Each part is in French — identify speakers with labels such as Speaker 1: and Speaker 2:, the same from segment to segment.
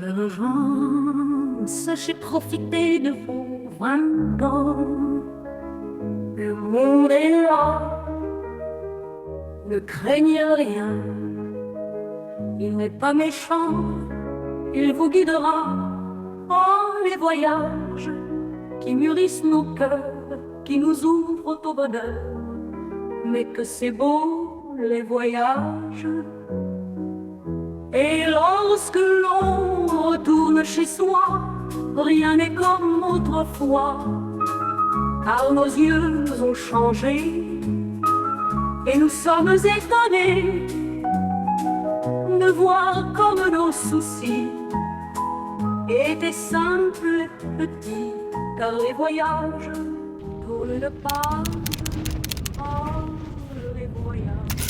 Speaker 1: vent, sachez profiter de vos 20 ans. Le monde est là, ne craignez rien. Il n'est pas méchant, il vous guidera. Oh, les voyages qui mûrissent nos cœurs, qui nous ouvrent au bonheur. Mais que c'est beau, les voyages. Et lorsque l'on retourne chez soi, rien n'est comme autrefois, car nos yeux ont changé et nous sommes étonnés de voir comme nos soucis étaient simples et petits, car les voyages tournent le page. Oh, les voyages.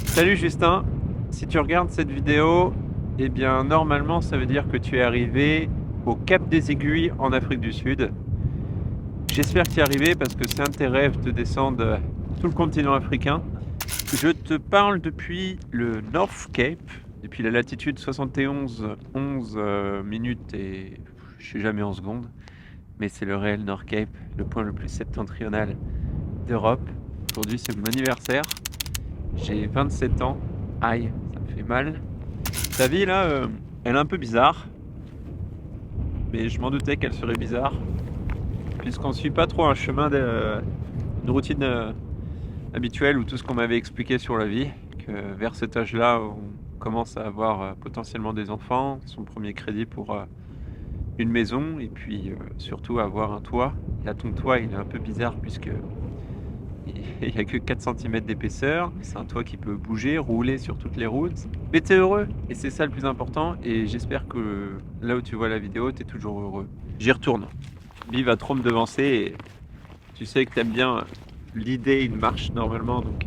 Speaker 2: Salut Justin, si tu regardes cette vidéo, eh bien normalement ça veut dire que tu es arrivé au Cap des Aiguilles en Afrique du Sud. J'espère que tu es arrivé parce que c'est un de tes rêves de descendre tout le continent africain. Je te parle depuis le North Cape, depuis la latitude 71 11 minutes et je sais jamais en secondes, mais c'est le réel North Cape, le point le plus septentrional d'Europe. Aujourd'hui c'est mon anniversaire, j'ai 27 ans, aïe, ça me fait mal. Ta vie là, elle est un peu bizarre, mais je m'en doutais qu'elle serait bizarre, puisqu'on ne suit pas trop un chemin une routine habituelle ou tout ce qu'on m'avait expliqué sur la vie, que vers cet âge-là, on commence à avoir potentiellement des enfants, son premier crédit pour une maison, et puis surtout avoir un toit. Là, ton toit, il est un peu bizarre puisque il n'y a que 4 cm d'épaisseur, c'est un toit qui peut bouger, rouler sur toutes les routes. Mais t'es heureux, et c'est ça le plus important, et j'espère que là où tu vois la vidéo, t'es toujours heureux. J'y retourne. Bill va trop me devancer, et tu sais que t'aimes bien l'idée, il marche normalement, donc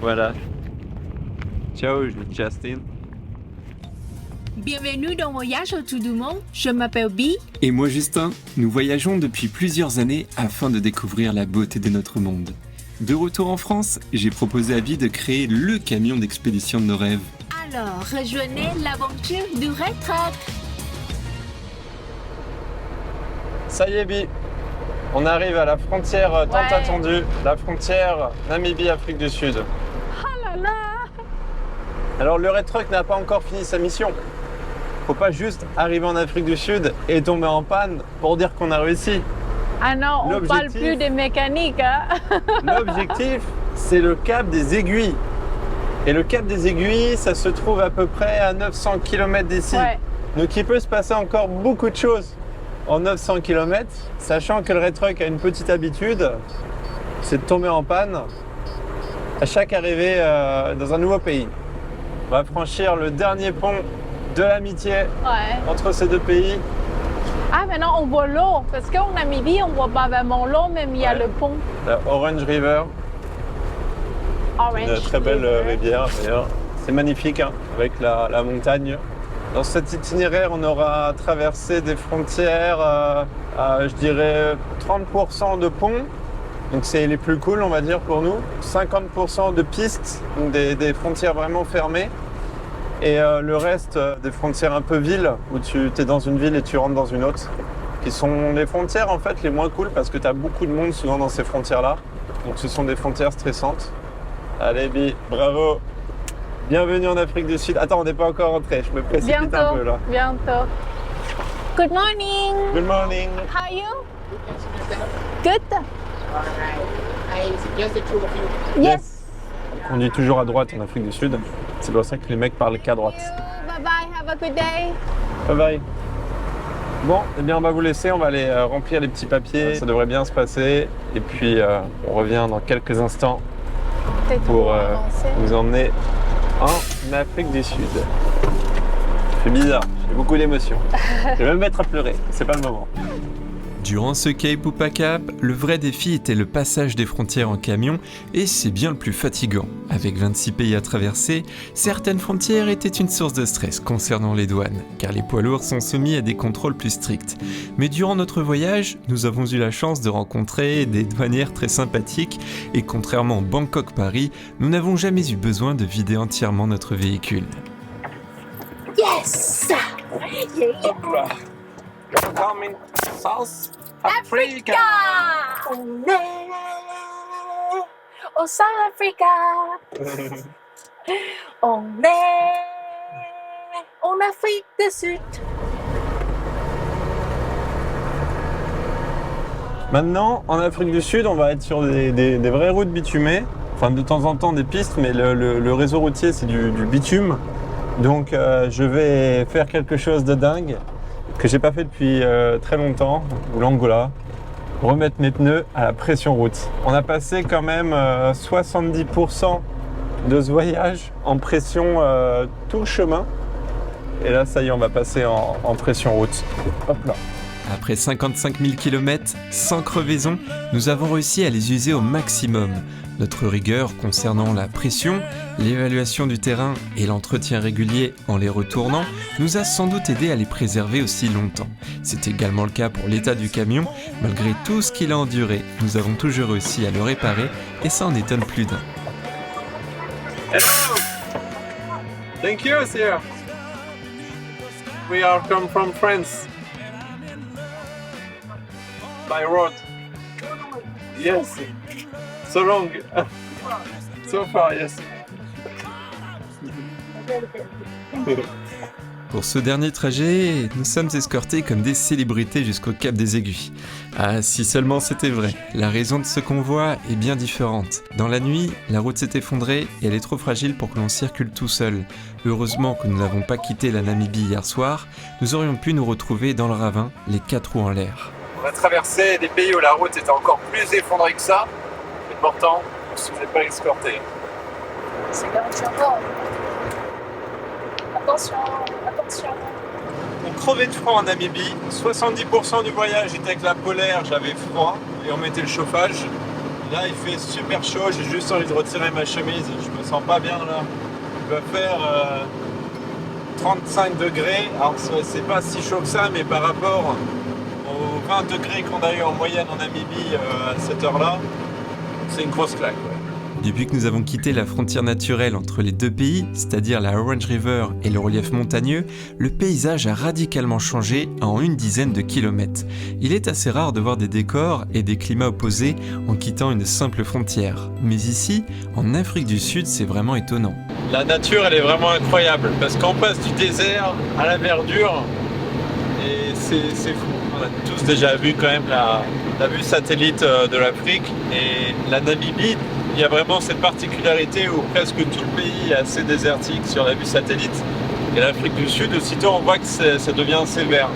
Speaker 2: voilà. Ciao, Justin.
Speaker 3: Bienvenue dans Voyage autour du monde, je m'appelle Bi.
Speaker 4: Et moi Justin, nous voyageons depuis plusieurs années afin de découvrir la beauté de notre monde. De retour en France, j'ai proposé à Bi de créer le camion d'expédition de nos rêves.
Speaker 3: Alors, rejoignez l'aventure du Red Truck.
Speaker 2: Ça y est, Bi. On arrive à la frontière tant attendue, la frontière Namibie-Afrique du Sud.
Speaker 3: Oh là là!
Speaker 2: Alors le Red Truck n'a pas encore fini sa mission. Faut pas juste arriver en Afrique du Sud et tomber en panne pour dire qu'on a réussi.
Speaker 5: Ah non, on parle plus de mécanique. Hein?
Speaker 2: L'objectif, c'est le Cap des Aiguilles. Et le Cap des Aiguilles, ça se trouve à peu près à 900 km d'ici.
Speaker 5: Ouais.
Speaker 2: Donc il peut se passer encore beaucoup de choses en 900 km, sachant que le Red Truck a une petite habitude, c'est de tomber en panne à chaque arrivée dans un nouveau pays. On va franchir le dernier pont de l'amitié entre ces deux pays.
Speaker 5: Ah, maintenant on voit l'eau, parce qu'en Namibie, on voit pas vraiment l'eau, même il y a le pont.
Speaker 2: La Orange River. Une très belle rivière d'ailleurs. C'est magnifique, hein, avec la montagne. Dans cet itinéraire, on aura traversé des frontières à, je dirais, 30% de ponts. Donc c'est les plus cool, on va dire, pour nous. 50% de pistes, donc des frontières vraiment fermées. Et le reste, des frontières un peu villes, où tu es dans une ville et tu rentres dans une autre. Qui sont les frontières, en fait, les moins cool, parce que tu as beaucoup de monde souvent dans ces frontières-là. Donc ce sont des frontières stressantes. Allez, Bi, bravo! Bienvenue en Afrique du Sud. Attends, on n'est pas encore rentré, je me précipite un peu là.
Speaker 5: Bientôt. Good morning!
Speaker 2: Good morning!
Speaker 5: How are you? Good? Yes!
Speaker 2: On conduit toujours à droite en Afrique du Sud. C'est pour ça que les mecs parlent qu'à droite.
Speaker 5: Bye bye, have a good day!
Speaker 2: Bye bye! Bon, eh bien on va vous laisser, on va aller remplir les petits papiers. Ça devrait bien se passer. Et puis on revient dans quelques instants pour vous emmener en Afrique du Sud. C'est bizarre, j'ai beaucoup d'émotions. Je vais me mettre à pleurer, c'est pas le moment.
Speaker 4: Durant ce Cape ou pas Cap, le vrai défi était le passage des frontières en camion et c'est bien le plus fatigant. Avec 26 pays à traverser, certaines frontières étaient une source de stress concernant les douanes, car les poids lourds sont soumis à des contrôles plus stricts. Mais durant notre voyage, nous avons eu la chance de rencontrer des douanières très sympathiques et contrairement à Bangkok-Paris, nous n'avons jamais eu besoin de vider entièrement notre véhicule.
Speaker 3: Yes!
Speaker 2: Hop là. Welcome in South Africa.
Speaker 5: Au South Africa, on est en Afrique du Sud.
Speaker 2: Maintenant, en Afrique du Sud, on va être sur des vraies routes bitumées. Enfin, de temps en temps des pistes, mais le réseau routier, c'est du bitume. Donc, je vais faire quelque chose de dingue que j'ai pas fait depuis très longtemps, ou l'Angola. Remettre mes pneus à la pression route. On a passé quand même 70% de ce voyage en pression tout le chemin. Et là, ça y est, on va passer en pression route. Hop là.
Speaker 4: Après 55 000 km, sans crevaison, nous avons réussi à les user au maximum. Notre rigueur concernant la pression, l'évaluation du terrain et l'entretien régulier en les retournant nous a sans doute aidé à les préserver aussi longtemps. C'est également le cas pour l'état du camion. Malgré tout ce qu'il a enduré, nous avons toujours réussi à le réparer et ça en étonne plus d'un.
Speaker 2: Hello! Thank you, sir. We are come from France. By road. Yes. So long. So far, yes.
Speaker 4: Pour ce dernier trajet, nous sommes escortés comme des célébrités jusqu'au Cap des Aiguilles. Ah, si seulement c'était vrai. La raison de ce convoi est bien différente. Dans la nuit, la route s'est effondrée et elle est trop fragile pour que l'on circule tout seul. Heureusement que nous n'avons pas quitté la Namibie hier soir, nous aurions pu nous retrouver dans le ravin, les 4 roues en l'air.
Speaker 2: On a traversé des pays où la route était encore plus effondrée que ça, et pourtant, on ne se faisait pas escorter.
Speaker 5: C'est comme tu entends. Attention, attention.
Speaker 2: On crevait de froid en Namibie. 70% du voyage était avec la polaire, j'avais froid et on mettait le chauffage. Là, il fait super chaud, j'ai juste envie de retirer ma chemise. Je me sens pas bien là. Il va faire 35 degrés. Alors, c'est pas si chaud que ça, mais par rapport aux 20 degrés qu'on a eu en moyenne en Namibie à cette heure-là, c'est une grosse claque. Ouais.
Speaker 4: Depuis que nous avons quitté la frontière naturelle entre les deux pays, c'est-à-dire la Orange River et le relief montagneux, le paysage a radicalement changé en une dizaine de kilomètres. Il est assez rare de voir des décors et des climats opposés en quittant une simple frontière. Mais ici, en Afrique du Sud, c'est vraiment étonnant.
Speaker 2: La nature, elle est vraiment incroyable parce qu'on passe du désert à la verdure et c'est fou. On a tous déjà vu quand même la vue satellite de l'Afrique et la Namibie. Il y a vraiment cette particularité où presque tout le pays est assez désertique sur la vue satellite. Et l'Afrique du Sud, aussitôt on voit que ça devient assez vert.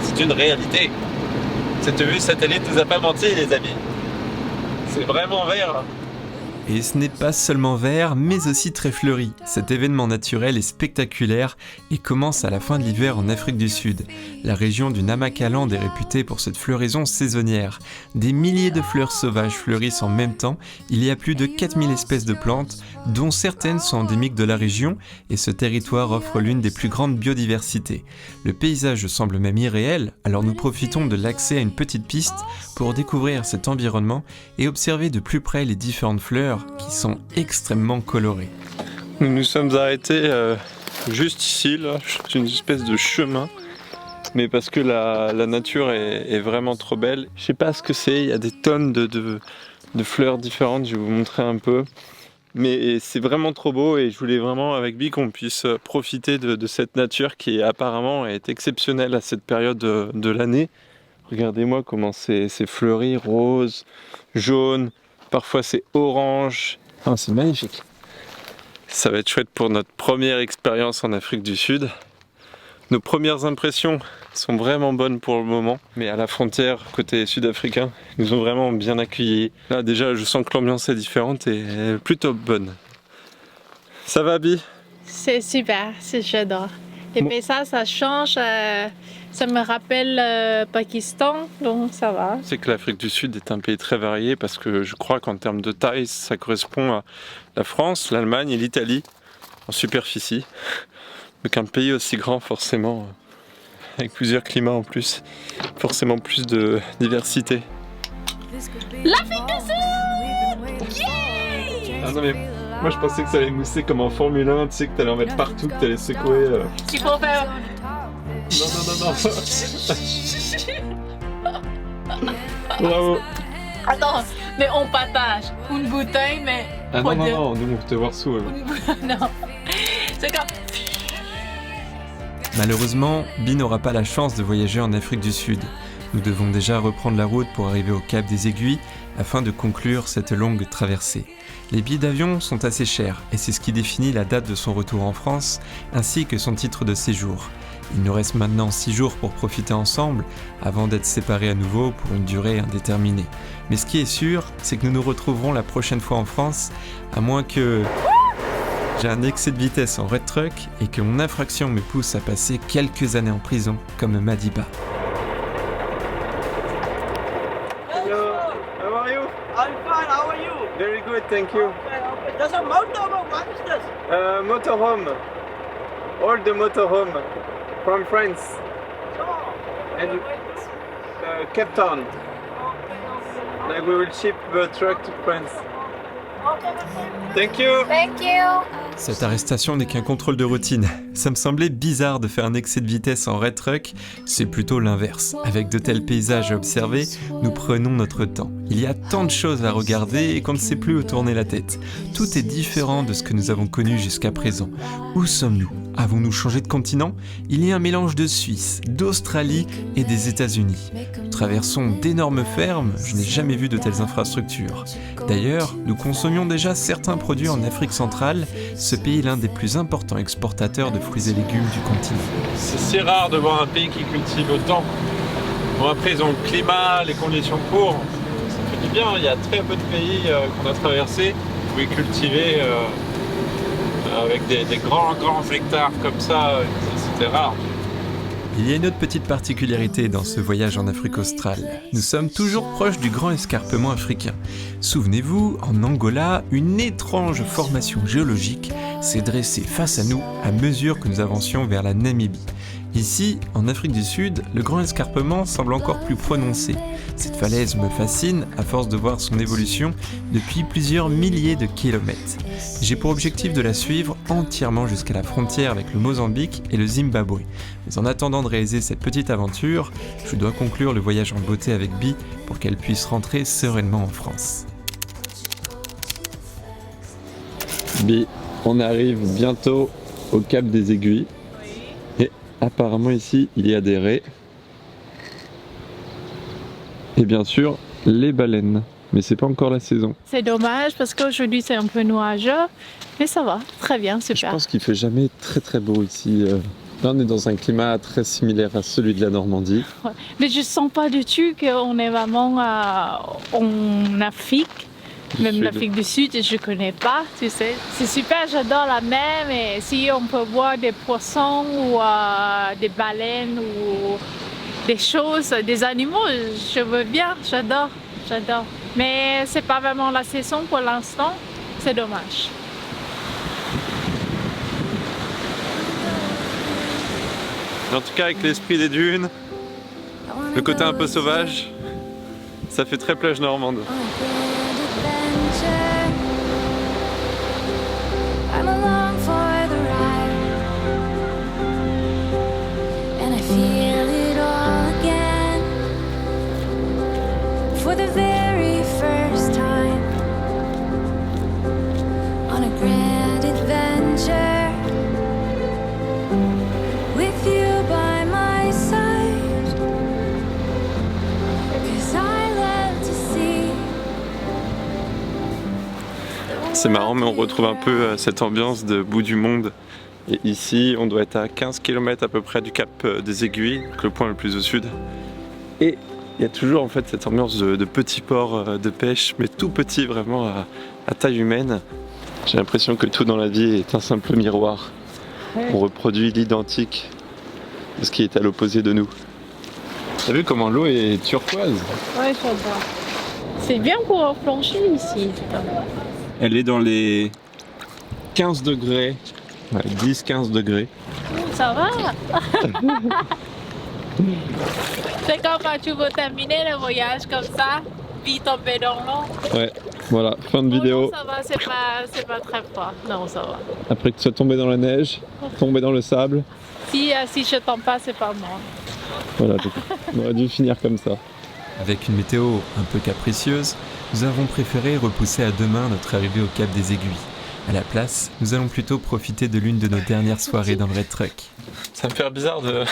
Speaker 2: C'est une réalité. Cette vue satellite nous a pas menti, les amis. C'est vraiment vert.
Speaker 4: Et ce n'est pas seulement vert, mais aussi très fleuri. Cet événement naturel est spectaculaire et commence à la fin de l'hiver en Afrique du Sud. La région du Namaqualand est réputée pour cette floraison saisonnière. Des milliers de fleurs sauvages fleurissent en même temps. Il y a plus de 4000 espèces de plantes, dont certaines sont endémiques de la région, et ce territoire offre l'une des plus grandes biodiversités. Le paysage semble même irréel, alors nous profitons de l'accès à une petite piste pour découvrir cet environnement et observer de plus près les différentes fleurs qui sont extrêmement colorées.
Speaker 2: Nous nous sommes arrêtés juste ici, là, c'est une espèce de chemin, mais parce que la nature est vraiment trop belle. Je sais pas ce que c'est, il y a des tonnes de fleurs différentes, je vais vous montrer un peu. Mais c'est vraiment trop beau et je voulais vraiment avec Bi qu'on puisse profiter de cette nature qui apparemment est exceptionnelle à cette période de l'année. Regardez-moi comment c'est fleuri, rose, jaune, parfois c'est orange. Ah, c'est magnifique. Ça va être chouette pour notre première expérience en Afrique du Sud. Nos premières impressions sont vraiment bonnes pour le moment, mais à la frontière, côté sud-africain, ils nous ont vraiment bien accueillis. Là déjà, je sens que l'ambiance est différente et plutôt bonne. Ça va, Bi?
Speaker 5: C'est super, j'adore. Les paysages, ça change, ça me rappelle Pakistan, donc ça va.
Speaker 2: C'est que l'Afrique du Sud est un pays très varié parce que je crois qu'en termes de taille, ça correspond à la France, l'Allemagne et l'Italie en superficie. Donc un pays aussi grand, forcément, avec plusieurs climats en plus, forcément plus de diversité.
Speaker 5: L'Afrique du Sud! Yeah!
Speaker 2: Ah non mais
Speaker 4: Moi je pensais que ça allait mousser comme en Formule 1, tu sais que t'allais en mettre partout, que t'allais secouer.
Speaker 5: Il faut faire...
Speaker 4: Non. Bravo.
Speaker 5: Attends, mais on partage une bouteille, mais...
Speaker 4: Ah
Speaker 5: pas
Speaker 4: non, nous on veut te voir sous.
Speaker 5: Non, c'est comme...
Speaker 4: Malheureusement, Bi n'aura pas la chance de voyager en Afrique du Sud. Nous devons déjà reprendre la route pour arriver au Cap des Aiguilles afin de conclure cette longue traversée. Les billets d'avion sont assez chers et c'est ce qui définit la date de son retour en France ainsi que son titre de séjour. Il nous reste maintenant 6 jours pour profiter ensemble avant d'être séparés à nouveau pour une durée indéterminée. Mais ce qui est sûr, c'est que nous nous retrouverons la prochaine fois en France, à moins que j'ai un excès de vitesse en red truck et que mon infraction me pousse à passer quelques années en prison comme Madiba.
Speaker 2: Hello, how are you?
Speaker 6: I'm fine, how are you?
Speaker 2: Very good, thank you.
Speaker 6: Okay. There's a motorhome, what is this?
Speaker 2: Motorhome. All the motorhome from France.
Speaker 6: Oh,
Speaker 2: And Cape Town. Like we will ship the truck to France. Thank you.
Speaker 5: Thank you.
Speaker 4: Cette arrestation n'est qu'un contrôle de routine. Ça me semblait bizarre de faire un excès de vitesse en red truck, c'est plutôt l'inverse. Avec de tels paysages à observer, nous prenons notre temps. Il y a tant de choses à regarder et qu'on ne sait plus où tourner la tête. Tout est différent de ce que nous avons connu jusqu'à présent. Où sommes-nous ? Avons-nous changé de continent ? Il y a un mélange de Suisse, d'Australie et des États-Unis. Nous traversons d'énormes fermes, je n'ai jamais vu de telles infrastructures. D'ailleurs, nous consommions déjà certains produits en Afrique centrale, ce pays est l'un des plus importants exportateurs de fruits et légumes du continent.
Speaker 2: C'est si rare de voir un pays qui cultive autant. Bon, après, ils ont le climat, les conditions pour. Ça fait du bien, il y a très peu de pays qu'on a traversés où ils cultivaient avec des grands hectares comme ça, c'était rare.
Speaker 4: Il y a une autre petite particularité dans ce voyage en Afrique australe. Nous sommes toujours proches du grand escarpement africain. Souvenez-vous, en Angola, une étrange formation géologique s'est dressée face à nous à mesure que nous avancions vers la Namibie. Ici, en Afrique du Sud, le grand escarpement semble encore plus prononcé. Cette falaise me fascine à force de voir son évolution depuis plusieurs milliers de kilomètres. J'ai pour objectif de la suivre entièrement jusqu'à la frontière avec le Mozambique et le Zimbabwe. Mais en attendant de réaliser cette petite aventure, je dois conclure le voyage en beauté avec Bi pour qu'elle puisse rentrer sereinement en France. Bi, on arrive bientôt au Cap des Aiguilles. Et apparemment ici, il y a des raies. Et bien sûr, les baleines. Mais c'est pas encore la saison.
Speaker 5: C'est dommage parce qu'aujourd'hui c'est un peu nuageux, mais ça va, très bien,
Speaker 4: Je
Speaker 5: super.
Speaker 4: pense qu'il fait jamais très très beau ici. Là, on est dans un climat très similaire à celui de la Normandie.
Speaker 5: Ouais. Mais je sens pas du tout qu'on est vraiment en Afrique. Même
Speaker 4: Sud.
Speaker 5: l'Afrique du Sud, je connais pas, tu sais. C'est super, j'adore la mer, mais si on peut voir des poissons ou des baleines ou des choses, des animaux, je veux bien, j'adore. Mais c'est pas vraiment la saison pour l'instant, c'est dommage.
Speaker 2: En tout cas, avec l'esprit des dunes, le côté un peu sauvage, ça fait très plage normande.
Speaker 1: I'm along for the ride, and I feel it all again for the very first time on a grand adventure with you by my side, 'cause I love to see.
Speaker 2: C'est marrant, mais on retrouve un peu cette ambiance de bout du monde. Et ici, on doit être à 15 km à peu près du Cap des Aiguilles, donc le point le plus au sud. Et il y a toujours en fait cette ambiance de petits ports de pêche, mais tout petit, vraiment à taille humaine. J'ai l'impression que tout dans la vie est un simple miroir. On reproduit l'identique de ce qui est à l'opposé de nous. T'as vu comment l'eau est turquoise?
Speaker 5: Ouais, j'adore. C'est bien pour plancher ici.
Speaker 2: Elle est dans les 15 degrés, ouais, 10-15 degrés.
Speaker 5: Ça va? C'est comme quand tu veux terminer le voyage comme ça, puis tomber dans l'eau.
Speaker 2: Ouais, Voilà, fin de vidéo.
Speaker 5: Non, ça va, c'est pas très froid. Non, ça va.
Speaker 2: Après que tu sois tombé dans la neige, tombé dans le sable.
Speaker 5: Si je tombe pas, c'est pas moi.
Speaker 2: Voilà, on aurait dû finir comme ça.
Speaker 4: Avec une météo un peu capricieuse, nous avons préféré repousser à demain notre arrivée au Cap des Aiguilles. À la place, nous allons plutôt profiter de l'une de nos dernières soirées dans le Red Truck.
Speaker 2: Ça me fait bizarre de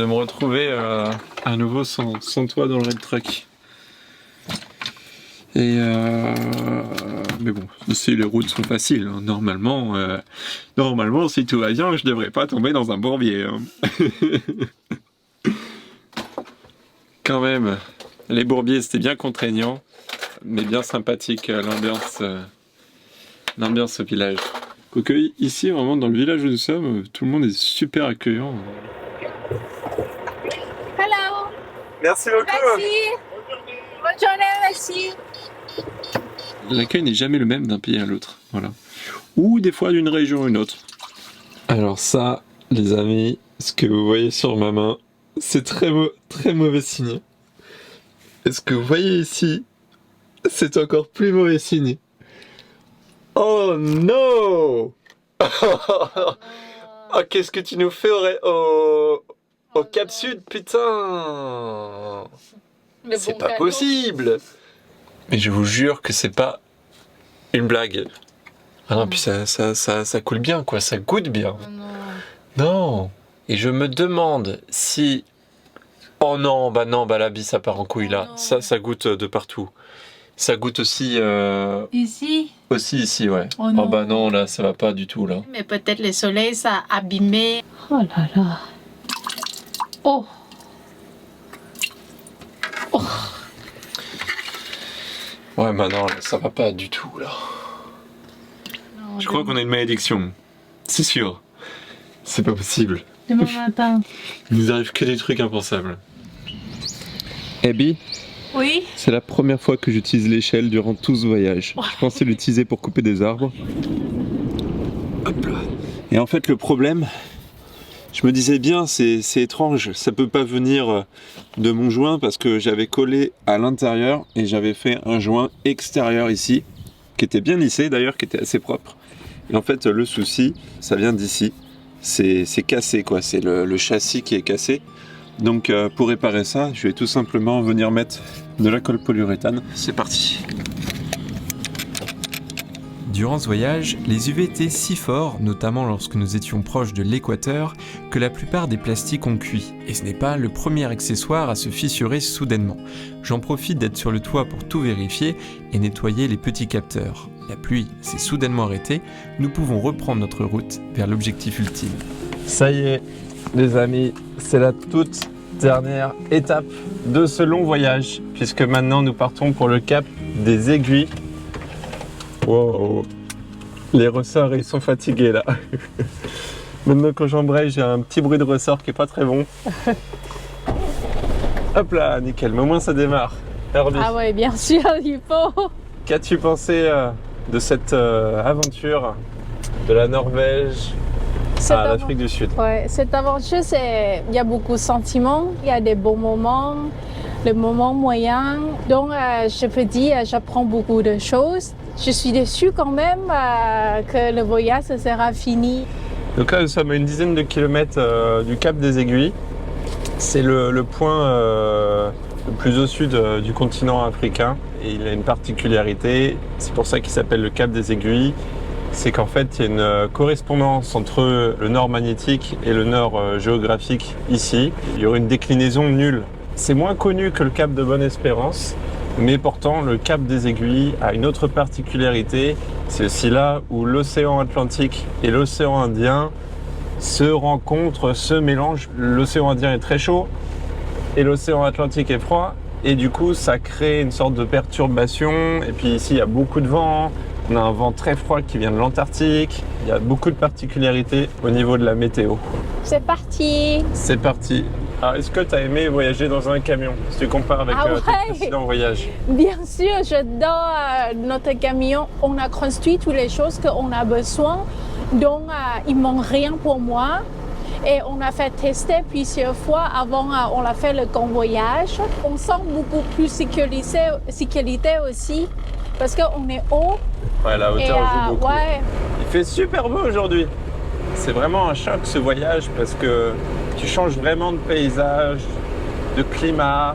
Speaker 2: me retrouver à nouveau sans toi dans le Red Truck. Et mais bon, ici les routes sont faciles. Hein. Normalement, si tout va bien, je devrais pas tomber dans un bourbier. Hein. Quand même, les bourbiers c'était bien contraignant, mais bien sympathique l'ambiance au village. Quoique ici, vraiment dans le village où nous sommes, tout le monde est super accueillant.
Speaker 3: Hello.
Speaker 2: Merci beaucoup.
Speaker 3: Merci. Bonne journée, merci.
Speaker 2: L'accueil n'est jamais le même d'un pays à l'autre, voilà. Ou des fois d'une région à une autre. Alors ça, les amis, ce que vous voyez sur ma main, c'est très mauvais signe. Et ce que vous voyez ici, c'est encore plus mauvais signe. Oh non. Oh, qu'est-ce que tu nous fais au Cap Sud, putain. C'est pas possible. Mais je vous jure que c'est pas une blague. Ah non, puis ça coule bien, quoi, ça goûte bien. Non. Et je me demande si... Oh non, bah la bille, ça part en couille là. Ça goûte de partout. Ça goûte aussi...
Speaker 3: Ici.
Speaker 2: Aussi ici, ouais.
Speaker 3: Oh non.
Speaker 2: Oh bah non, là, ça va pas du tout, là.
Speaker 3: Mais peut-être le soleil, ça a abîmé.
Speaker 5: Oh là là. Oh. Oh.
Speaker 2: Ouais, bah non, là, ça va pas du tout, là.
Speaker 5: Non,
Speaker 2: Je crois qu'on a une malédiction. C'est sûr. C'est pas possible.
Speaker 5: Demain matin.
Speaker 2: Il nous arrive que des trucs impensables. Abby,
Speaker 5: Oui.
Speaker 2: c'est la première fois que j'utilise l'échelle durant tout ce voyage. Je pensais l'utiliser pour couper des arbres. Hop là. Et en fait, le problème, je me disais bien, c'est étrange, ça peut pas venir de mon joint parce que j'avais collé à l'intérieur et j'avais fait un joint extérieur ici, qui était bien lissé d'ailleurs, qui était assez propre. Et en fait, le souci, ça vient d'ici. C'est cassé, quoi. C'est le châssis qui est cassé. Donc pour réparer ça, je vais tout simplement venir mettre de la colle polyuréthane. C'est parti.
Speaker 4: Durant ce voyage, les UV étaient si forts, notamment lorsque nous étions proches de l'équateur, que la plupart des plastiques ont cuit. Et ce n'est pas le premier accessoire à se fissurer soudainement. J'en profite d'être sur le toit pour tout vérifier et nettoyer les petits capteurs. La pluie s'est soudainement arrêtée, nous pouvons reprendre notre route vers l'objectif ultime.
Speaker 2: Ça y est, les amis, c'est la toute dernière étape de ce long voyage, puisque maintenant nous partons pour le cap des Aiguilles. Wow, les ressorts ils sont fatigués là. Maintenant quand j'embraye, j'ai un petit bruit de ressort qui est pas très bon. Hop là, nickel, mais au moins ça démarre. Herbie,
Speaker 5: Ah ouais, bien sûr, il faut.
Speaker 2: qu'as-tu pensé de cette aventure de la Norvège à l'Afrique du Sud?
Speaker 5: Ouais, cette aventure, il y a beaucoup de sentiments, il y a des bons moments, des moments moyens. Donc, je peux dire, j'apprends beaucoup de choses. Je suis déçue quand même que le voyage sera fini.
Speaker 2: Donc là, nous sommes à une dizaine de kilomètres du Cap des Aiguilles. C'est le point le plus au sud du continent africain. Et il a une particularité, c'est pour ça qu'il s'appelle le Cap des Aiguilles. C'est qu'en fait, il y a une correspondance entre le nord magnétique et le nord géographique ici. Il y aurait une déclinaison nulle. C'est moins connu que le Cap de Bonne-Espérance, mais pourtant le Cap des Aiguilles a une autre particularité. C'est aussi là où l'océan Atlantique et l'océan Indien se rencontrent, se mélangent. L'océan Indien est très chaud et l'océan Atlantique est froid. Et du coup, ça crée une sorte de perturbation. Et puis ici, il y a beaucoup de vent. On a un vent très froid qui vient de l'Antarctique. Il y a beaucoup de particularités au niveau de la météo.
Speaker 5: C'est parti.
Speaker 2: C'est parti. Alors, est-ce que tu as aimé voyager dans un camion si tu compares avec tes précédents voyages?
Speaker 5: Bien sûr, j'adore notre camion. On a construit toutes les choses qu'on a besoin. Donc, il ne manque rien pour moi. Et on a fait tester plusieurs fois avant, on a fait le convoyage. On sent beaucoup plus sécurité aussi. parce qu'on est haut.
Speaker 2: Ouais, la hauteur joue beaucoup.
Speaker 5: Ouais,
Speaker 2: Il fait super beau aujourd'hui. C'est vraiment un choc ce voyage parce que tu changes vraiment de paysage, de climat.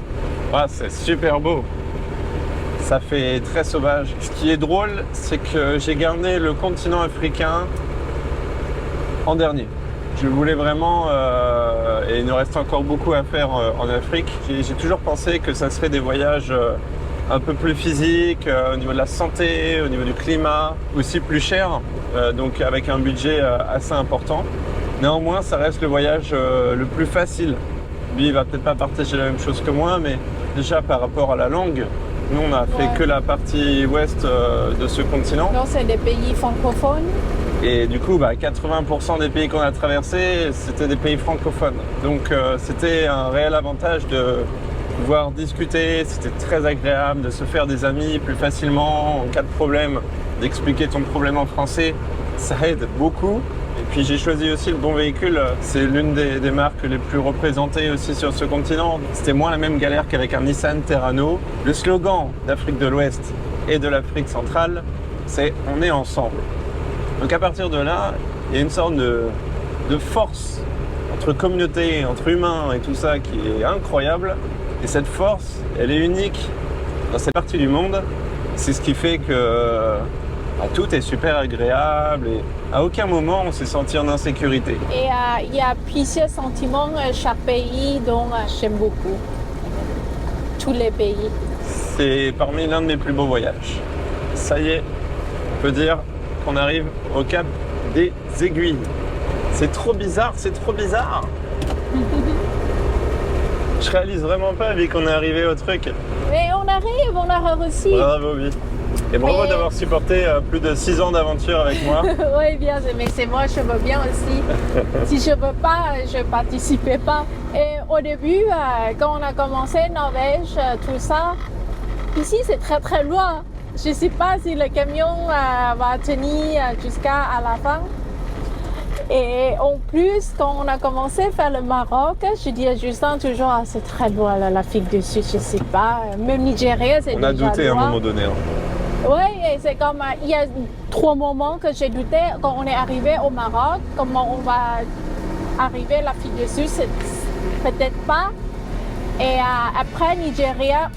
Speaker 2: Ouais, c'est super beau. Ça fait très sauvage. Ce qui est drôle, c'est que j'ai gardé le continent africain en dernier. Je voulais vraiment, et il nous reste encore beaucoup à faire en Afrique. J'ai toujours pensé que ça serait des voyages un peu plus physiques, au niveau de la santé, au niveau du climat, aussi plus cher, donc avec un budget assez important. Néanmoins, ça reste le voyage le plus facile. Lui, il va peut-être pas partager la même chose que moi, mais déjà par rapport à la langue, nous on a fait que la partie ouest de ce continent.
Speaker 5: non, c'est des pays francophones.
Speaker 2: Et du coup, 80% des pays qu'on a traversés, c'était des pays francophones. Donc c'était un réel avantage de pouvoir discuter, c'était très agréable de se faire des amis plus facilement en cas de problème, d'expliquer ton problème en français, ça aide beaucoup. Et puis j'ai choisi aussi le bon véhicule, c'est l'une des marques les plus représentées aussi sur ce continent. C'était moins la même galère qu'avec un Nissan Terrano. Le slogan d'Afrique de l'Ouest et de l'Afrique centrale, c'est « On est ensemble ». Donc à partir de là, il y a une sorte de force entre communautés, entre humains et tout ça qui est incroyable. Et cette force, elle est unique dans cette partie du monde. C'est ce qui fait que tout est super agréable et à aucun moment on s'est senti en insécurité.
Speaker 5: Et il y a plusieurs sentiments, chaque pays, dont j'aime beaucoup. Tous les pays.
Speaker 2: C'est parmi l'un de mes plus beaux voyages. Ça y est, on peut dire qu'on arrive au Cap des Aiguilles. C'est trop bizarre, c'est trop bizarre. Je réalise vraiment pas vu qu'on est arrivé au truc.
Speaker 5: Mais on arrive, on a réussi.
Speaker 2: Bravo, oui. Et bravo d'avoir supporté plus de 6 ans d'aventure avec moi.
Speaker 5: Oui, bien, mais c'est moi, je veux bien aussi. Si je veux pas, je participais pas. Et au début, quand on a commencé Norvège, tout ça, ici c'est très très loin. Je ne sais pas si le camion va tenir jusqu'à la fin. Et en plus, quand on a commencé à faire le Maroc, je dis à Justin toujours, c'est très loin l'Afrique du Sud, je ne sais pas. Même Nigeria, c'est déjà loin.
Speaker 2: On a douté à un moment donné.
Speaker 5: Oui, c'est comme, il y a 3 moments que j'ai douté quand on est arrivé au Maroc, comment on va arriver à l'Afrique du Sud, c'est peut-être pas. Et après Nigeria,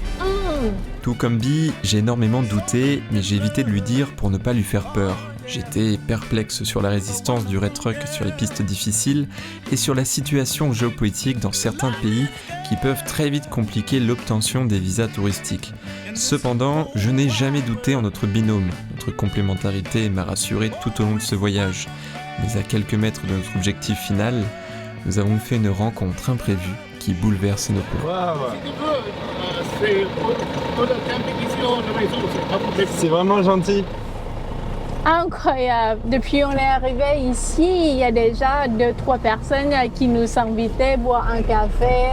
Speaker 4: Tout comme Bi, j'ai énormément douté, mais j'ai évité de lui dire pour ne pas lui faire peur. J'étais perplexe sur la résistance du red truck sur les pistes difficiles et sur la situation géopolitique dans certains pays qui peuvent très vite compliquer l'obtention des visas touristiques. Cependant, je n'ai jamais douté en notre binôme. Notre complémentarité m'a rassuré tout au long de ce voyage. Mais à quelques mètres de notre objectif final, nous avons fait une rencontre imprévue qui bouleverse nos plans.
Speaker 2: C'est vraiment gentil.
Speaker 5: incroyable. Depuis qu'on est arrivé ici, il y a déjà 2-3 personnes qui nous invitaient à boire un café,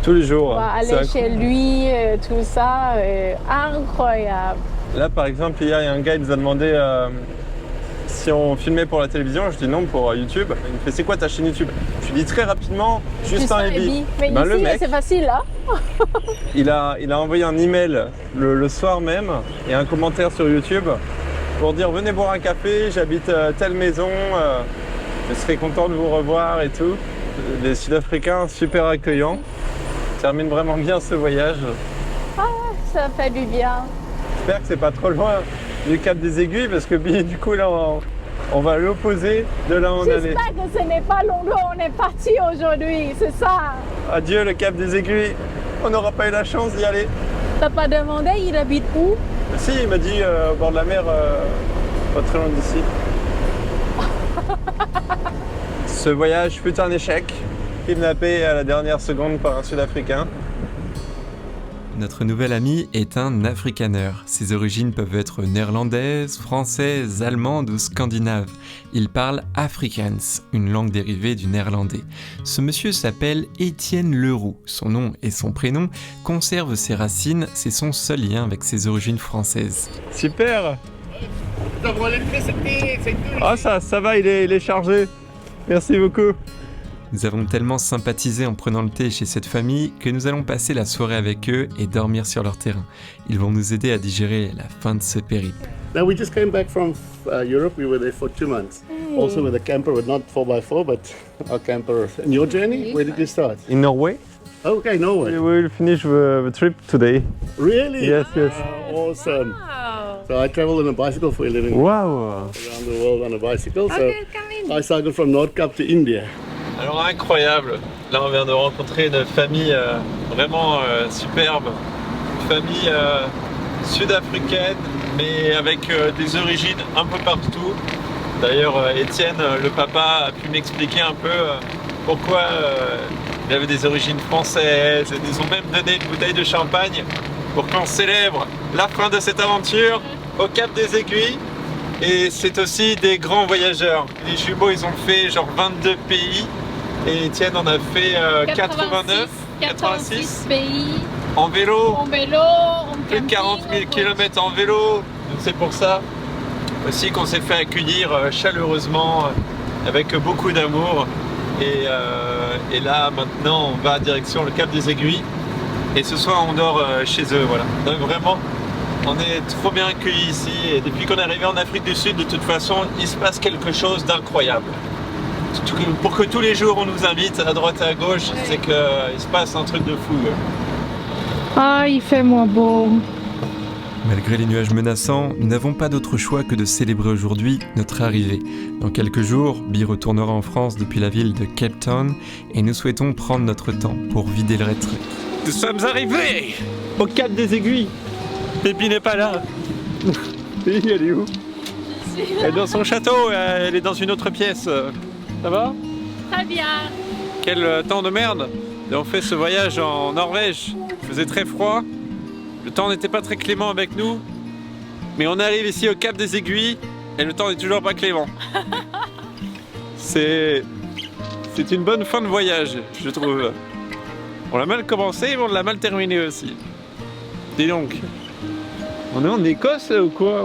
Speaker 2: tous les jours.
Speaker 5: à aller chez lui, tout ça. Incroyable.
Speaker 2: Là, par exemple, hier, il y a un gars qui nous a demandé si on filmait pour la télévision. Je dis non, pour YouTube. Il me fait, c'est quoi ta chaîne YouTube? Je lui dis très rapidement, Justin Ebi.
Speaker 5: Mais
Speaker 2: ben,
Speaker 5: ici,
Speaker 2: le mec,
Speaker 5: c'est facile, hein.
Speaker 2: il a envoyé un email le soir même et un commentaire sur YouTube pour dire venez boire un café, j'habite telle maison, je serais content de vous revoir et tout. Les Sud-Africains super accueillants. Termine vraiment bien ce voyage.
Speaker 5: Ah, ça fait du bien.
Speaker 2: J'espère que c'est pas trop loin du Cap des Aiguilles parce que du coup là on va à l'opposé de là où on allait.
Speaker 5: J'espère que ce n'est pas loin, on est parti aujourd'hui, c'est ça.
Speaker 2: Adieu le Cap des Aiguilles, on n'aura pas eu la chance d'y aller.
Speaker 5: T'as pas demandé, il habite où?
Speaker 2: Si, il m'a dit au bord de la mer, pas très loin d'ici. Ce voyage fut un échec, kidnappé à la dernière seconde par un Sud-Africain.
Speaker 4: Notre nouvel ami est un Afrikaner. Ses origines peuvent être néerlandaises, françaises, allemandes ou scandinaves. Il parle Afrikaans, une langue dérivée du néerlandais. Ce monsieur s'appelle Étienne Leroux. Son nom et son prénom conservent ses racines, c'est son seul lien avec ses origines françaises.
Speaker 2: Super. Ah ça va, il est chargé. Merci beaucoup.
Speaker 4: Nous avons tellement sympathisé en prenant le thé chez cette famille que nous allons passer la soirée avec eux et dormir sur leur terrain. Ils vont nous aider à digérer la fin de ce périple.
Speaker 7: Now we just came back from Europe. We were there for 2 months. Also with a camper, but not 4x4, but our camper. And your journey, where did you start?
Speaker 8: In Norway.
Speaker 7: Okay, Norway.
Speaker 8: We will finish the trip today.
Speaker 7: Really?
Speaker 8: Yes, yes.
Speaker 7: Awesome.
Speaker 5: Wow.
Speaker 7: So I travel on a bicycle for a living.
Speaker 8: Wow.
Speaker 7: Around the world on a bicycle. So I cycled from North Cap to India.
Speaker 2: Alors incroyable, là on vient de rencontrer une famille vraiment superbe, une famille sud-africaine mais avec des origines un peu partout. D'ailleurs Étienne, le papa, a pu m'expliquer un peu pourquoi il avait des origines françaises et ils ont même donné une bouteille de champagne pour qu'on célèbre la fin de cette aventure au Cap des Aiguilles. Et c'est aussi des grands voyageurs. Les jumeaux ils ont fait genre 22 pays. Et Étienne en a fait 86
Speaker 5: pays
Speaker 2: en vélo,
Speaker 5: en vélo, en
Speaker 2: plus de 40 000 km en vélo. Donc c'est pour ça aussi qu'on s'est fait accueillir chaleureusement, avec beaucoup d'amour. Et là maintenant on va direction le Cap des Aiguilles. Et ce soir on dort chez eux, voilà. Donc vraiment on est trop bien accueillis ici. Et depuis qu'on est arrivé en Afrique du Sud, de toute façon il se passe quelque chose d'incroyable. Pour que tous les jours on nous invite à droite et à gauche, c'est qu'il se passe un truc de fou.
Speaker 5: Ah, il fait moins beau.
Speaker 4: Malgré les nuages menaçants, nous n'avons pas d'autre choix que de célébrer aujourd'hui notre arrivée. Dans quelques jours, Bi retournera en France depuis la ville de Cape Town et nous souhaitons prendre notre temps pour vider le rétro.
Speaker 2: Nous sommes arrivés au Cap des Aiguilles. Pépi n'est pas là. Elle est où? Elle est dans son château, elle est dans une autre pièce. Ça va?
Speaker 5: Très bien.
Speaker 2: Quel temps de merde! Et on fait ce voyage en Norvège. Il faisait très froid. Le temps n'était pas très clément avec nous. Mais on arrive ici au Cap des Aiguilles et le temps n'est toujours pas clément. C'est une bonne fin de voyage, je trouve. On l'a mal commencé, mais on l'a mal terminé aussi. Dis donc. On est en Écosse là, ou quoi?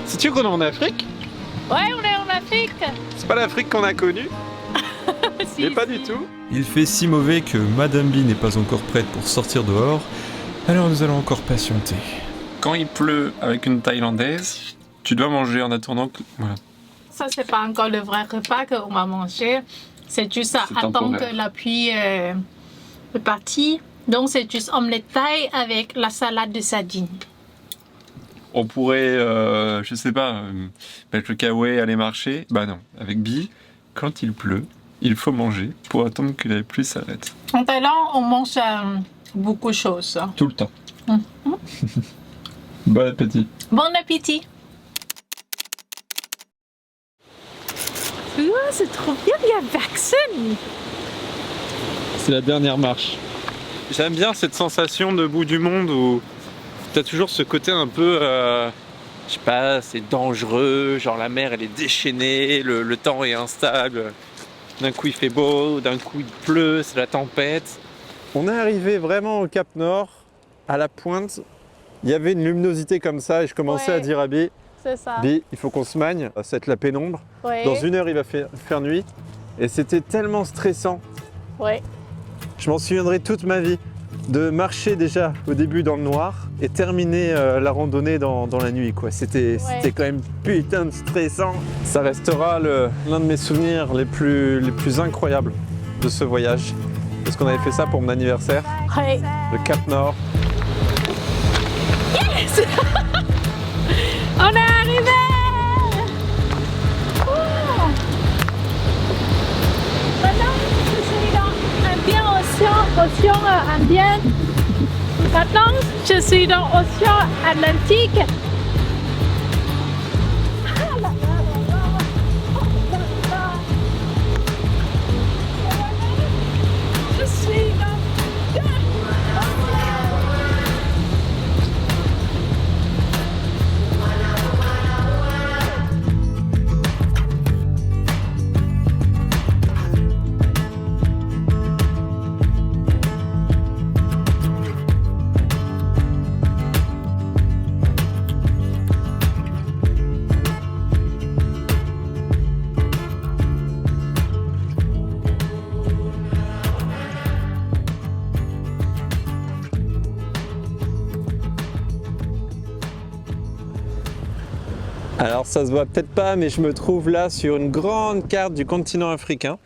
Speaker 2: Sais-tu qu'on est en Afrique?
Speaker 5: Ouais, on est en Afrique.
Speaker 2: C'est pas l'Afrique qu'on a connue.
Speaker 5: Si,
Speaker 2: Mais pas
Speaker 5: si.
Speaker 2: du tout.
Speaker 4: Il fait si mauvais que Madame Bi n'est pas encore prête pour sortir dehors, alors nous allons encore patienter. Quand il pleut avec une Thaïlandaise, tu dois manger en attendant que... Voilà.
Speaker 5: Ça, c'est pas encore le vrai repas qu'on va manger. C'est juste à
Speaker 4: C'est
Speaker 5: attendre
Speaker 4: temporaire.
Speaker 5: que la pluie est partie. Donc, c'est juste omelette thaï avec la salade de sardines.
Speaker 4: On pourrait, je sais pas, mettre le kawaii, aller marcher. Bah non, avec Bi, quand il pleut, il faut manger pour attendre que la pluie s'arrête.
Speaker 5: En Thaïlande, on mange beaucoup de choses.
Speaker 4: Tout le temps. Bon appétit.
Speaker 5: Bon appétit. C'est trop bien, il y a personne.
Speaker 2: C'est la dernière marche. J'aime bien cette sensation de bout du monde où t'as toujours ce côté un peu, je sais pas, c'est dangereux, genre la mer elle est déchaînée, le temps est instable, d'un coup il fait beau, d'un coup il pleut, c'est la tempête. On est arrivé vraiment au Cap Nord, à la pointe, il y avait une luminosité comme ça et je commençais
Speaker 5: Ouais.
Speaker 2: à dire à Bi,
Speaker 5: C'est ça.
Speaker 2: Bi, il faut qu'on se magne, ça va être la pénombre,
Speaker 5: Ouais.
Speaker 2: dans 1 heure il va faire nuit et c'était tellement stressant.
Speaker 5: Ouais.
Speaker 2: Je m'en souviendrai toute ma vie de marcher déjà au début dans le noir et terminer la randonnée dans la nuit, quoi. C'était quand même putain de stressant. Ça restera l'un de mes souvenirs les plus incroyables de ce voyage. Parce qu'on avait fait ça pour mon anniversaire,
Speaker 5: Ouais.
Speaker 2: le Cap Nord.
Speaker 5: Yes. On est arrivé. Maintenant, je suis dans Océan Indien. Maintenant, je suis dans l'océan Atlantique. Je suis dans...
Speaker 2: Alors ça se voit peut-être pas, mais je me trouve là sur une grande carte du continent africain.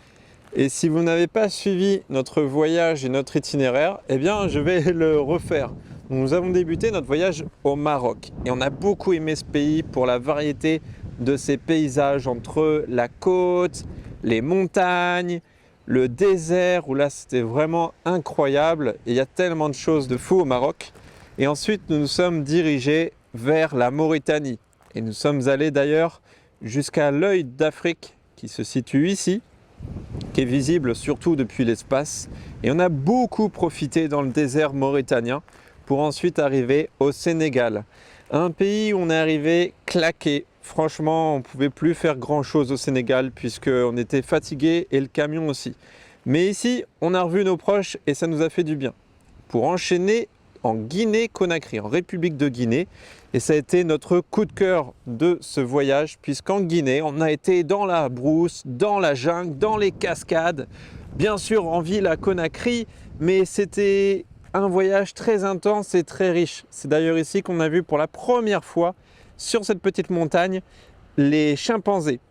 Speaker 2: Et si vous n'avez pas suivi notre voyage et notre itinéraire, eh bien je vais le refaire. Nous avons débuté notre voyage au Maroc et on a beaucoup aimé ce pays pour la variété de ses paysages entre la côte, les montagnes, le désert où là c'était vraiment incroyable et il y a tellement de choses de fou au Maroc. Et ensuite nous nous sommes dirigés vers la Mauritanie et nous sommes allés d'ailleurs jusqu'à l'œil d'Afrique qui se situe ici, qui est visible surtout depuis l'espace, et on a beaucoup profité dans le désert mauritanien pour ensuite arriver au Sénégal, un pays où on est arrivé claqué. Franchement, on ne pouvait plus faire grand chose au Sénégal puisqu'on était fatigué et le camion aussi. Mais ici, on a revu nos proches et ça nous a fait du bien. Pour enchaîner en Guinée-Conakry, en République de Guinée, et ça a été notre coup de cœur de ce voyage puisqu'en Guinée, on a été dans la brousse, dans la jungle, dans les cascades, bien sûr en ville à Conakry, mais c'était un voyage très intense et très riche. C'est d'ailleurs ici qu'on a vu pour la première fois sur cette petite montagne les chimpanzés.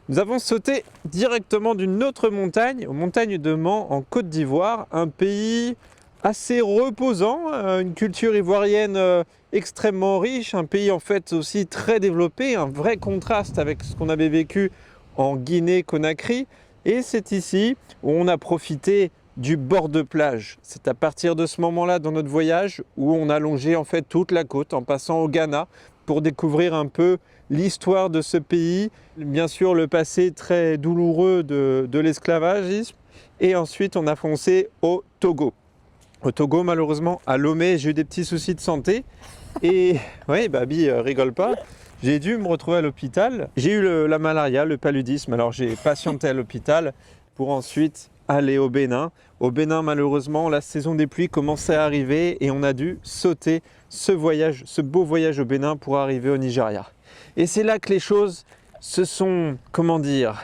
Speaker 2: Nous avons sauté directement d'une autre montagne, aux montagnes de Mans en Côte d'Ivoire, un pays assez reposant, une culture ivoirienne extrêmement riche, un pays en fait aussi très développé, un vrai contraste avec ce qu'on avait vécu en Guinée-Conakry. Et c'est ici où on a profité du bord de plage. C'est à partir de ce moment-là dans notre voyage où on a longé en fait toute la côte en passant au Ghana pour découvrir un peu l'histoire de ce pays, bien sûr le passé très douloureux de l'esclavagisme, et ensuite on a foncé au Togo. Au Togo, malheureusement, à Lomé, j'ai eu des petits soucis de santé et oui, Babi rigole pas. J'ai dû me retrouver à l'hôpital. J'ai eu la malaria, le paludisme, alors j'ai patienté à l'hôpital pour ensuite aller au Bénin. Au Bénin, malheureusement, la saison des pluies commençait à arriver et on a dû sauter ce voyage, ce beau voyage au Bénin pour arriver au Nigeria. Et c'est là que les choses se sont, comment dire,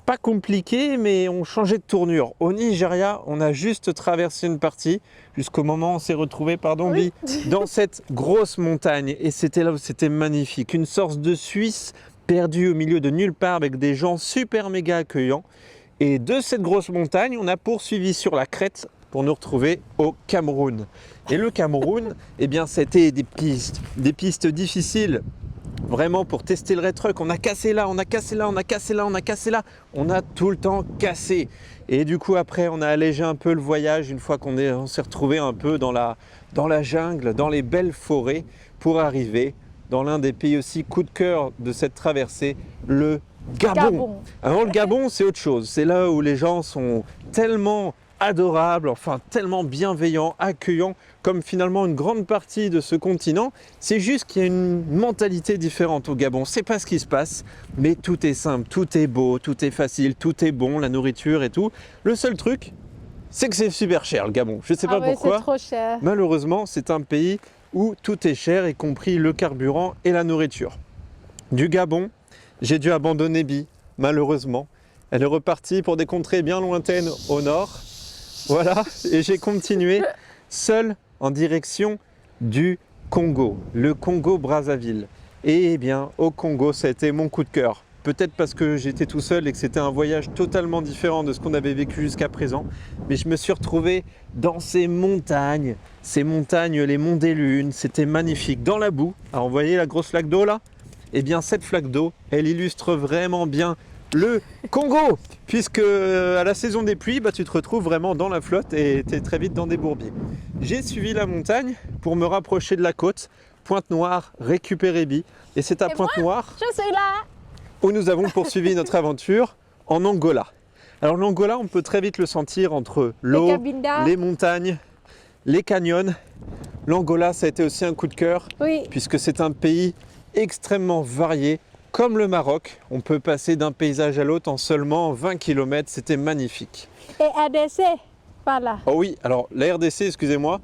Speaker 2: pas compliquées, mais ont changé de tournure. Au Nigeria, on a juste traversé une partie jusqu'au moment où on s'est retrouvé,
Speaker 5: Oui.
Speaker 2: dans cette grosse montagne. Et c'était là où c'était magnifique. Une sorte de Suisse perdue au milieu de nulle part avec des gens super méga accueillants. Et de cette grosse montagne, on a poursuivi sur la crête pour nous retrouver au Cameroun. Et le Cameroun, eh bien, c'était des pistes difficiles, vraiment pour tester le rétruck. On a cassé là, on a cassé là, on a cassé là, on a cassé là. On a tout le temps cassé. Et du coup, après, on a allégé un peu le voyage une fois on s'est retrouvé un peu dans la jungle, dans les belles forêts, pour arriver dans l'un des pays aussi coup de cœur de cette traversée, le Gabon. Alors le Gabon, c'est autre chose. C'est là où les gens sont tellement adorables, enfin tellement bienveillants, accueillants, comme finalement une grande partie de ce continent. C'est juste qu'il y a une mentalité différente au Gabon. C'est pas ce qui se passe, mais tout est simple, tout est beau, tout est facile, tout est bon, la nourriture et tout. Le seul truc, c'est que c'est super cher le Gabon. Je sais pas pourquoi.
Speaker 5: C'est trop cher.
Speaker 2: Malheureusement, c'est un pays où tout est cher, y compris le carburant et la nourriture. Du Gabon, j'ai dû abandonner Bi, malheureusement. Elle est repartie pour des contrées bien lointaines au nord. Voilà, et j'ai continué seul en direction du Congo, le Congo-Brazzaville. Et eh bien, au Congo, ça a été mon coup de cœur. Peut-être parce que j'étais tout seul et que c'était un voyage totalement différent de ce qu'on avait vécu jusqu'à présent. Mais je me suis retrouvé dans ces montagnes, les monts des Lunes. C'était magnifique, dans la boue. Alors, vous voyez la grosse flaque d'eau là ? Eh bien, cette flaque d'eau, elle illustre vraiment bien le Congo, puisque à la saison des pluies, tu te retrouves vraiment dans la flotte et tu es très vite dans des bourbiers. J'ai suivi la montagne pour me rapprocher de la côte, Pointe-Noire, récupérer Bi. Et c'est à Pointe-Noire
Speaker 5: Je suis là.
Speaker 2: où nous avons poursuivi notre aventure en Angola. Alors l'Angola, on peut très vite le sentir entre l'eau, les montagnes, les canyons. L'Angola, ça a été aussi un coup de cœur,
Speaker 5: Oui.
Speaker 2: puisque c'est un pays extrêmement varié. Comme le Maroc, on peut passer d'un paysage à l'autre en seulement 20 km, c'était magnifique.
Speaker 5: Et ADC, par là.
Speaker 2: Oh oui, alors la RDC, excusez-moi,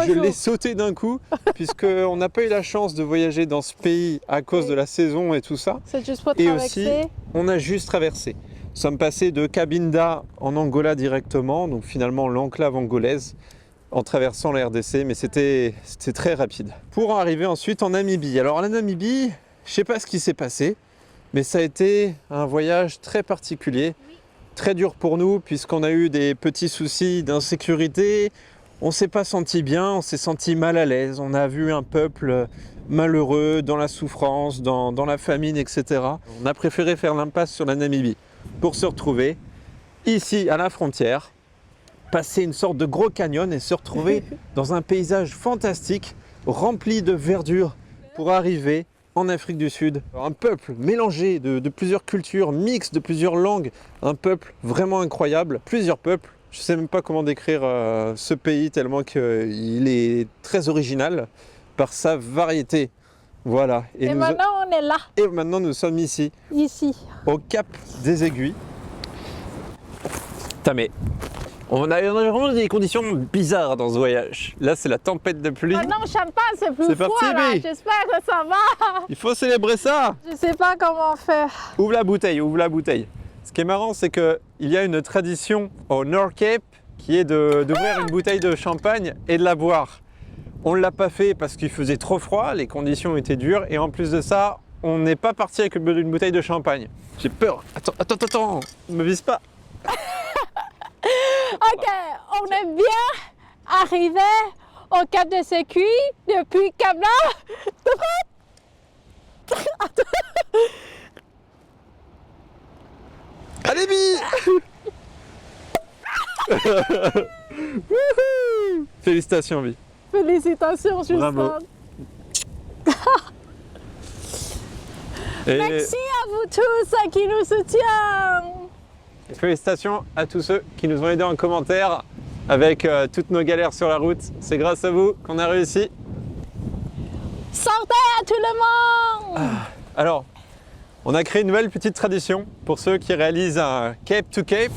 Speaker 2: je l'ai sauté d'un coup, puisqu'on n'a pas eu la chance de voyager dans ce pays à cause de la saison et tout ça.
Speaker 5: C'est juste pour
Speaker 2: Et
Speaker 5: traverser.
Speaker 2: aussi, on a juste traversé. Nous sommes passés de Cabinda en Angola directement, donc finalement l'enclave angolaise, en traversant la RDC, mais c'était très rapide. Pour arriver ensuite en Namibie. Alors la Namibie, Je sais pas ce qui s'est passé, mais ça a été un voyage très particulier, très dur pour nous puisqu'on a eu des petits soucis d'insécurité. On s'est pas senti bien, on s'est senti mal à l'aise. On a vu un peuple malheureux, dans la souffrance, dans la famine, etc. On a préféré faire l'impasse sur la Namibie pour se retrouver ici à la frontière, passer une sorte de gros canyon et se retrouver dans un paysage fantastique rempli de verdure pour arriver en Afrique du Sud. Un peuple mélangé de plusieurs cultures, mix de plusieurs langues, un peuple vraiment incroyable, plusieurs peuples. Je ne sais même pas comment décrire ce pays tellement qu'il est très original par sa variété. Voilà.
Speaker 5: Et maintenant, on est là.
Speaker 2: Et maintenant, nous sommes ici, au Cap des Aiguilles. Putain, mais on a vraiment des conditions bizarres dans ce voyage. Là, c'est la tempête de pluie.
Speaker 5: Oh non, champagne, c'est plus froid
Speaker 2: parti,
Speaker 5: là.
Speaker 2: Bi.
Speaker 5: J'espère que ça va.
Speaker 2: Il faut célébrer ça.
Speaker 5: Je sais pas comment faire.
Speaker 2: Ouvre la bouteille, ouvre la bouteille. Ce qui est marrant, c'est qu'il y a une tradition au North Cape qui est d'ouvrir une bouteille de champagne et de la boire. On ne l'a pas fait parce qu'il faisait trop froid, les conditions étaient dures et en plus de ça, on n'est pas parti avec une bouteille de champagne. J'ai peur. Attends, ne me vise pas.
Speaker 5: Ok, on est bien arrivé au Cap de Sécu depuis Cap-là.
Speaker 2: Allez, Bi. Wouhou. Félicitations, Bi.
Speaker 5: Félicitations, Justin.
Speaker 2: Bravo. Et
Speaker 5: Merci à vous tous qui nous soutiennent.
Speaker 2: félicitations à tous ceux qui nous ont aidés en commentaire avec toutes nos galères sur la route. C'est grâce à vous qu'on a réussi.
Speaker 5: Sortez à tout le monde.
Speaker 2: Alors, on a créé une nouvelle petite tradition pour ceux qui réalisent un Cape to Cape.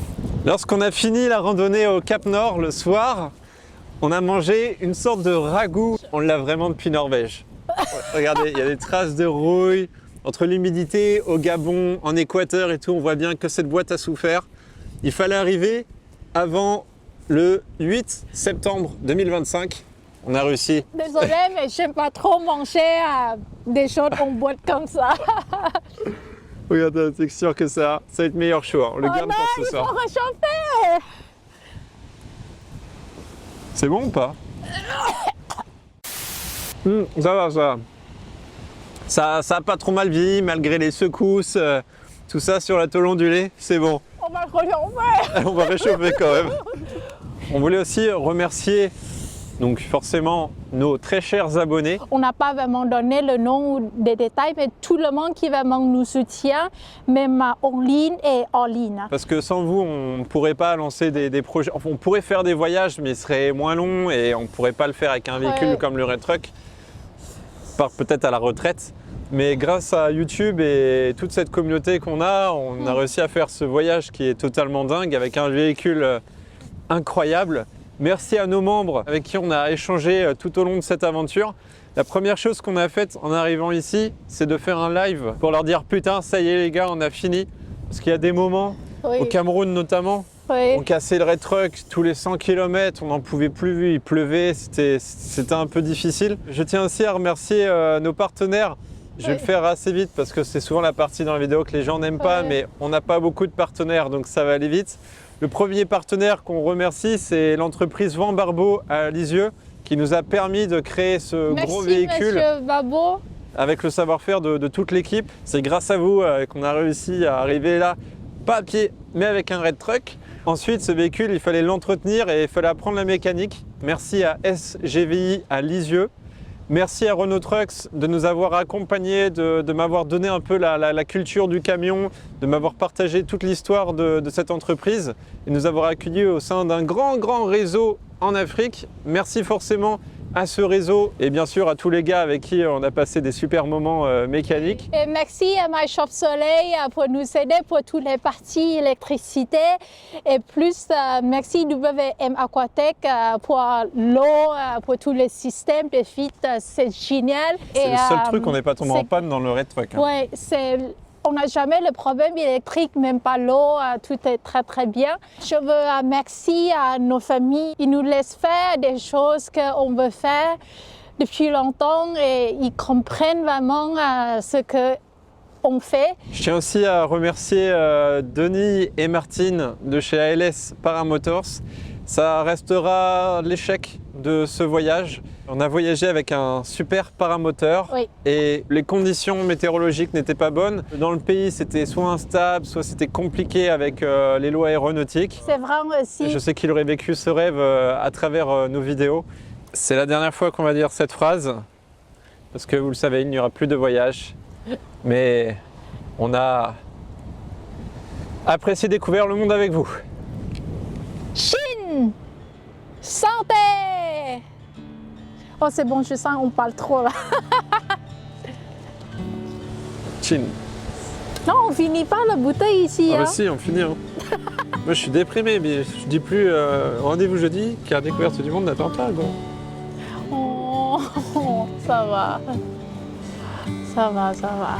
Speaker 2: Lorsqu'on a fini la randonnée au Cap Nord le soir, on a mangé une sorte de ragoût. On l'a vraiment depuis Norvège. Regardez, il y a des traces de rouille. Entre l'humidité au Gabon, en Équateur et tout, on voit bien que cette boîte a souffert. Il fallait arriver avant le 8 septembre 2025. On a réussi.
Speaker 5: Désolée, mais j'aime pas trop manger des choses en boîte comme ça.
Speaker 2: Regarde la texture que ça a. Ça va être meilleur chaud. On le garde
Speaker 5: non,
Speaker 2: pour ce
Speaker 5: il
Speaker 2: soir.
Speaker 5: faut réchauffer.
Speaker 2: C'est bon ou pas? Ça va, ça va. Ça a pas trop mal vieilli malgré les secousses, tout ça sur la tôle ondulée, c'est bon.
Speaker 5: On va réchauffer.
Speaker 2: On va réchauffer quand même. On voulait aussi remercier donc forcément nos très chers abonnés.
Speaker 5: On n'a pas vraiment donné le nom ou des détails, mais tout le monde qui vraiment nous soutient, même en ligne et en ligne.
Speaker 2: Parce que sans vous, on ne pourrait pas lancer des projets. Enfin, on pourrait faire des voyages, mais ils seraient moins longs et on ne pourrait pas le faire avec un véhicule comme le Red Truck. Part peut-être à la retraite. Mais grâce à YouTube et toute cette communauté qu'on a, on a réussi à faire ce voyage qui est totalement dingue avec un véhicule incroyable. Merci à nos membres avec qui on a échangé tout au long de cette aventure. La première chose qu'on a faite en arrivant ici, c'est de faire un live pour leur dire putain, ça y est les gars, on a fini. Parce qu'il y a des moments, au Cameroun notamment, on cassait le Red Truck tous les 100 km, on n'en pouvait plus, il pleuvait, c'était un peu difficile. Je tiens aussi à remercier nos partenaires. Je vais le faire assez vite parce que c'est souvent la partie dans la vidéo que les gens n'aiment pas, mais on n'a pas beaucoup de partenaires, donc ça va aller vite. Le premier partenaire qu'on remercie, c'est l'entreprise Van Barbeau à Lisieux qui nous a permis de créer ce gros véhicule.
Speaker 5: Monsieur Barbeau.
Speaker 2: Avec le savoir-faire de toute l'équipe. C'est grâce à vous qu'on a réussi à arriver là, pas à pied, mais avec un Red Truck. Ensuite, ce véhicule, il fallait l'entretenir et il fallait apprendre la mécanique. Merci à SGVI à Lisieux. Merci à Renault Trucks de nous avoir accompagnés, de m'avoir donné un peu la culture du camion, de m'avoir partagé toute l'histoire de cette entreprise et nous avoir accueillis au sein d'un grand réseau en Afrique. Merci forcément à ce réseau et bien sûr à tous les gars avec qui on a passé des super moments mécaniques.
Speaker 5: Et merci à My Shop Soleil pour nous aider pour toutes les parties électricité et plus merci WM Aquatech pour l'eau, pour tous les systèmes de fit, c'est génial.
Speaker 2: C'est le seul truc, on n'est pas tombé en panne dans le Red Truck. Hein.
Speaker 5: Oui, on n'a jamais le problème électrique, même pas l'eau, tout est très bien. Je veux merci à nos familles, ils nous laissent faire des choses qu'on veut faire. depuis longtemps et ils comprennent vraiment ce qu'on fait.
Speaker 2: Je tiens aussi à remercier Denis et Martine de chez ALS Paramotors. Ça restera l'échec de ce voyage. On a voyagé avec un super paramoteur
Speaker 5: Oui.
Speaker 2: et les conditions météorologiques n'étaient pas bonnes. Dans le pays, c'était soit instable, soit c'était compliqué avec les lois aéronautiques.
Speaker 5: C'est vrai aussi.
Speaker 2: Je sais qu'il aurait vécu ce rêve à travers nos vidéos. C'est la dernière fois qu'on va dire cette phrase, parce que vous le savez, il n'y aura plus de voyage. Mais on a apprécié découvrir le monde avec vous.
Speaker 5: Chine! Santé! Oh, c'est bon, je sens qu'on parle trop là.
Speaker 2: Chine.
Speaker 5: Non, on finit pas la bouteille ici.
Speaker 2: Ah bah
Speaker 5: hein.
Speaker 2: si, on finit. Hein. Moi je suis déprimé, mais je dis plus rendez-vous jeudi, car découverte du monde n'attend pas. Quoi.
Speaker 5: Oh, ça va. Ça va, ça va.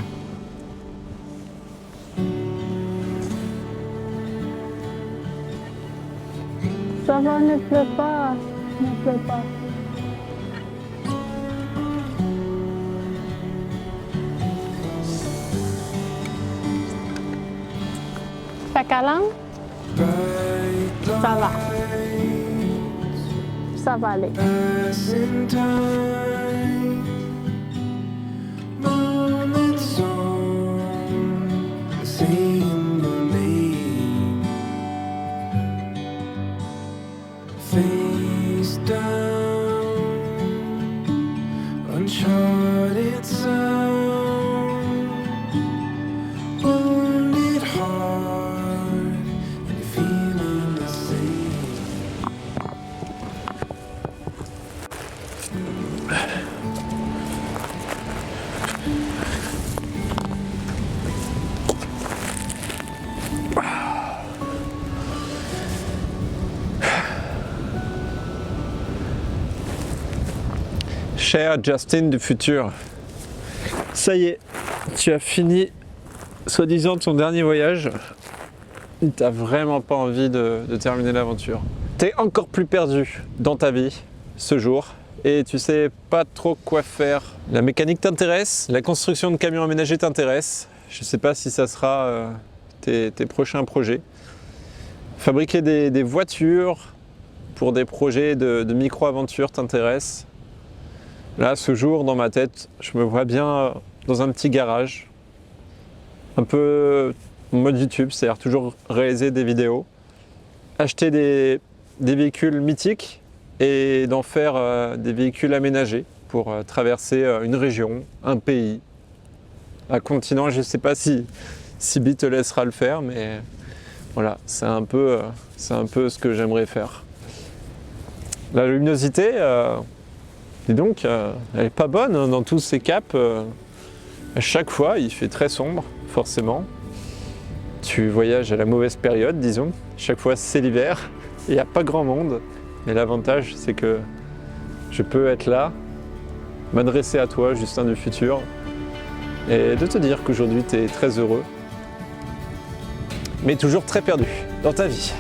Speaker 5: Ça va, ne pleure pas. Ne pleure pas. Fais câlin? Ça va. Ça va aller.
Speaker 9: Face down, uncharted sound, wounded heart, and feeling the same.
Speaker 2: Cher Justin du futur, ça y est, tu as fini, soi-disant, ton dernier voyage. T'as vraiment pas envie de terminer l'aventure. T'es encore plus perdu dans ta vie ce jour et tu sais pas trop quoi faire. La mécanique t'intéresse, la construction de camions aménagés t'intéresse. Je sais pas si ça sera tes prochains projets. Fabriquer des voitures pour des projets de micro-aventures t'intéresse. Là, ce jour, dans ma tête, je me vois bien dans un petit garage, un peu en mode YouTube, c'est-à-dire toujours réaliser des vidéos, acheter des véhicules mythiques et d'en faire des véhicules aménagés pour traverser une région, un pays, un continent. Je ne sais pas si Bi te laissera le faire, mais voilà, c'est un peu ce que j'aimerais faire. La luminosité, dis donc, elle n'est pas bonne hein, dans tous ces caps. À chaque fois, il fait très sombre, forcément. Tu voyages à la mauvaise période, disons. Chaque fois, c'est l'hiver. Il n'y a pas grand monde. Mais l'avantage, c'est que je peux être là, m'adresser à toi, Justin du futur, et de te dire qu'aujourd'hui, tu es très heureux, mais toujours très perdu dans ta vie.